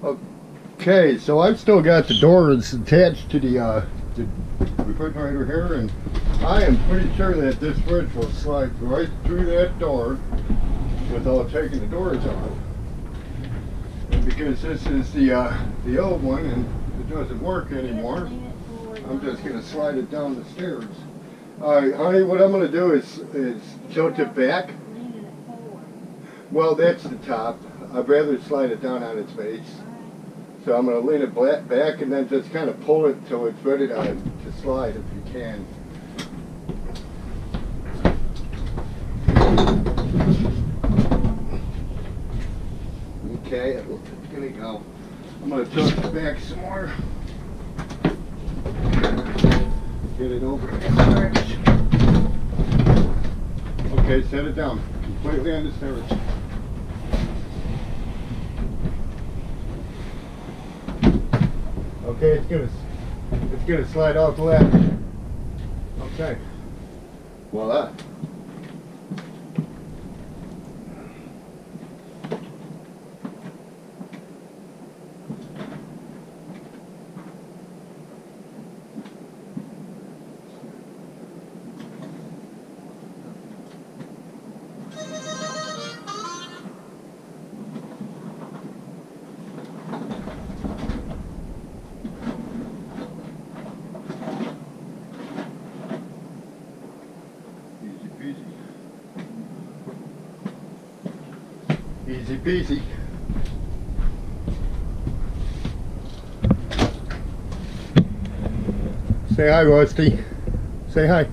Okay, so I've still got the doors attached to the refrigerator here, and I am pretty sure that this fridge will slide right through that door without taking the doors off. And because this is the old one and it doesn't work anymore, I'm just going to slide it down the stairs. Alright, honey, what I'm going to do is tilt it back. Well, that's the top. I'd rather slide it down on its base. So I'm going to lean it back and then just kind of pull it until it's ready to slide if you can. Okay, it's going to go. I'm going to tilt it back some more. Get it over the stretch. Okay, set it down completely on the stairs. Okay, it's gonna slide off the ladder. Okay. Voila. Easy peasy. Say hi, Rusty. Say hi.